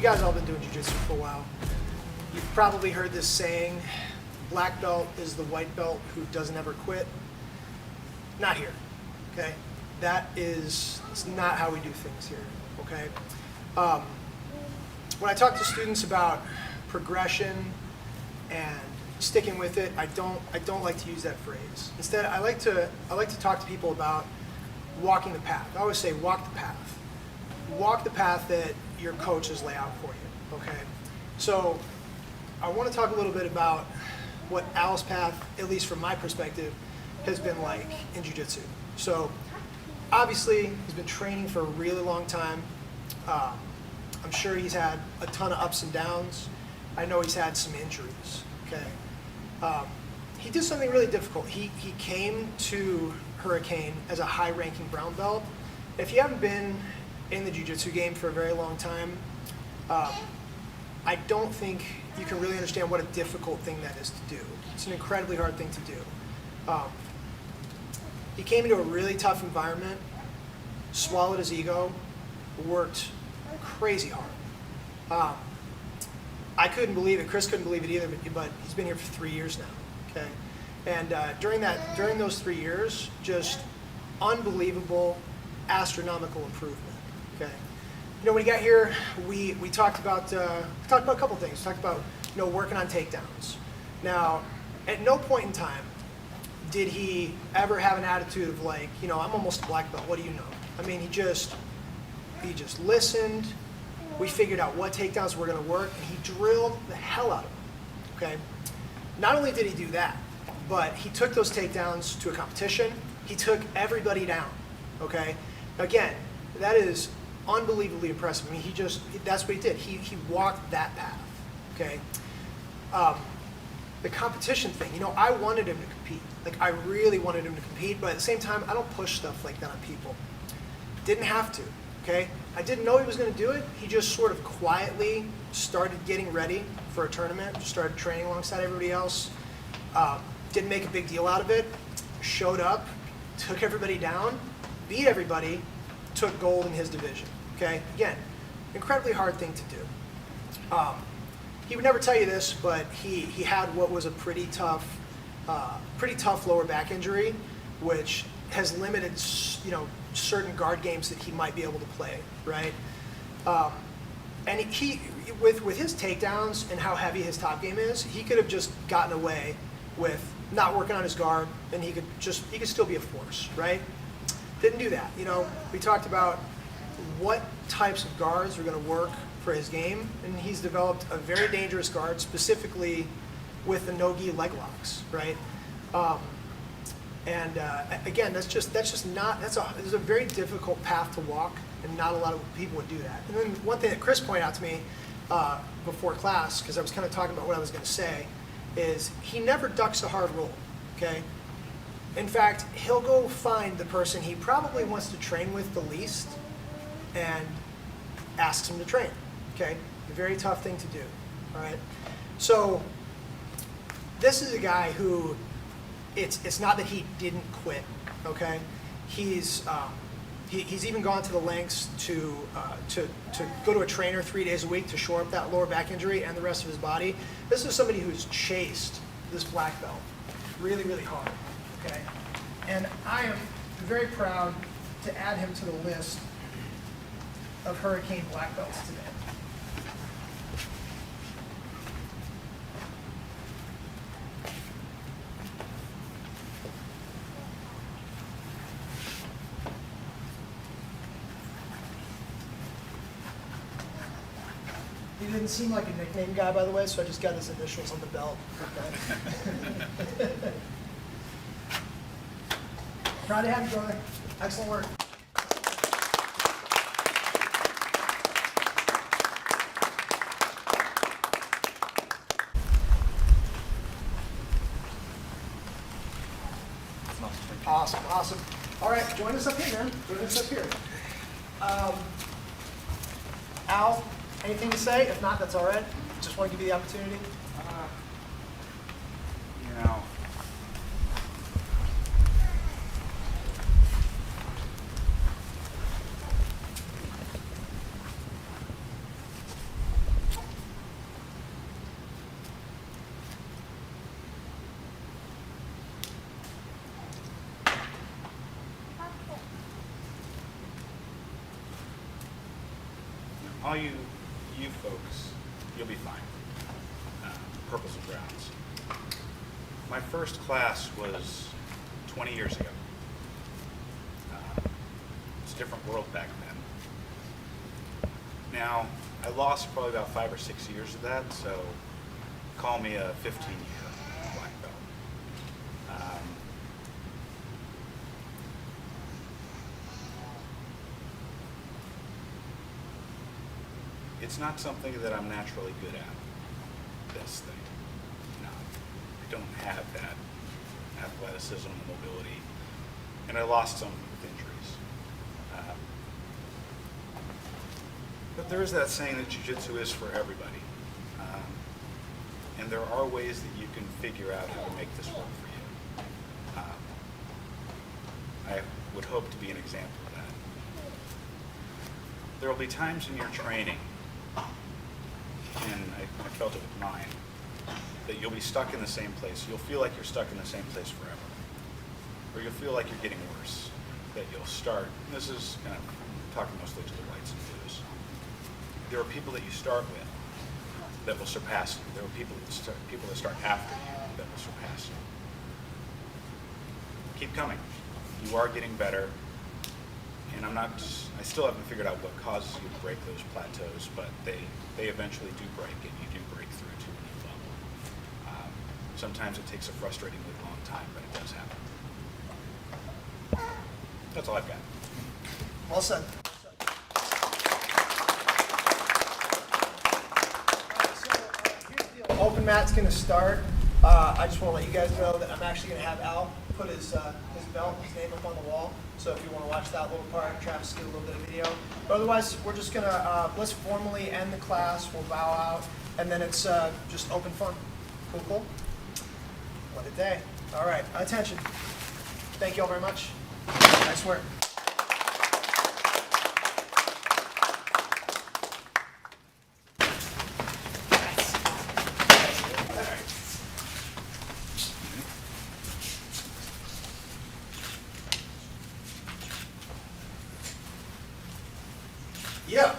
you guys all been doing jiu-jitsu for a while. You've probably heard this saying, black belt is the white belt who doesn't ever quit. Not here, okay? It's not how we do things here, okay? When I talk to students about progression and sticking with it, I don't like to use that phrase. Instead, I like to talk to people about walking the path. I always say walk the path. Walk the path that your coaches lay out for you, okay? So I want to talk a little bit about what Al's path, at least from my perspective, has been like in jiu-jitsu. So obviously, he's been training for a really long time. I'm sure he's had a ton of ups and downs. I know he's had some injuries, okay? He did something really difficult. He came to Hurricane as a high-ranking brown belt. If you haven't been in the jiu-jitsu game for a very long time, I don't think you can really understand what a difficult thing that is to do. It's an incredibly hard thing to do. He came into a really tough environment, swallowed his ego, worked crazy hard. I couldn't believe it. Chris couldn't believe it either, but he's been here for 3 years now. Okay, and during those 3 years, just unbelievable, astronomical improvement. Okay, you know, when he got here, we talked about a couple things. We talked about working on takedowns. Now, at no point in time did he ever have an attitude of like, I'm almost a black belt. What do you know? I mean, he just listened. We figured out what takedowns were going to work, and he drilled the hell out of them. Okay. Not only did he do that, but he took those takedowns to a competition. He took everybody down. Okay. Again, that is unbelievably impressive. I mean, that's what he did. He walked that path. Okay. The competition thing, I wanted him to compete. Like, I really wanted him to compete, but at the same time, I don't push stuff like that on people. Didn't have to, okay? I didn't know he was going to do it. He just sort of quietly started getting ready for a tournament, just started training alongside everybody else. Didn't make a big deal out of it. Showed up, took everybody down, beat everybody, took gold in his division, okay? Again, incredibly hard thing to do. He would never tell you this, but he had what was a pretty tough lower back injury, which has limited, certain guard games that he might be able to play, right? And he with his takedowns and how heavy his top game is, he could have just gotten away with not working on his guard, and he could still be a force, right? Didn't do that. We talked about what types of guards are going to work for his game, and he's developed a very dangerous guard, specifically with the no-gi leg locks, right? Again, that's a very difficult path to walk, and not a lot of people would do that. And then one thing that Chris pointed out to me before class, because I was kind of talking about what I was going to say, is he never ducks a hard roll, okay? In fact, he'll go find the person he probably wants to train with the least and asks him to train, okay? A very tough thing to do, all right? So this is a guy who, it's not that he didn't quit, okay? He's even gone to the lengths to go to a trainer 3 days a week to shore up that lower back injury and the rest of his body. This is somebody who's chased this black belt really, really hard, okay? And I am very proud to add him to the list of Hurricane black belts today. He didn't seem like a nickname guy, by the way, so I just got his initials on the belt. Okay. Proud to have you, brother. Excellent work. Awesome. All right, join us up here, man. Join us up here. Al, anything to say? If not, that's all right. Just want to give you the opportunity. all you folks, you'll be fine. Purples and browns. My first class was 20 years ago. It's a different world back then. Now, I lost probably about 5 or 6 years of that, so call me a 15-year black belt. It's not something that I'm naturally good at, this thing. No, I don't have that athleticism and mobility, and I lost some with injuries. But there is that saying that jiu-jitsu is for everybody. And there are ways that you can figure out how to make this work for you. I would hope to be an example of that. There will be times in your training, and I felt it with mine, that you'll be stuck in the same place. You'll feel like you're stuck in the same place forever. Or you'll feel like you're getting worse. That you'll start, and this is kind of talking mostly to the whites and blues. There are people that you start with that will surpass you. There are people that start after you that will surpass you. Keep coming. You are getting better. And I still haven't figured out what causes you to break those plateaus, but they eventually do break, and you do break through to a new level. Sometimes it takes a frustratingly long time, but it does happen. That's all I've got. Well said. Here's the deal. Open mat's going to start. I just want to let you guys know that I'm actually going to have Al put his belt, his name up on the wall. So if you want to watch that little part, Travis get a little bit of video. But otherwise, we're just going to, let's formally end the class. We'll bow out. And then it's just open fun. Cool, cool? What a day. All right. Attention. Thank you all very much. Nice work. Yeah.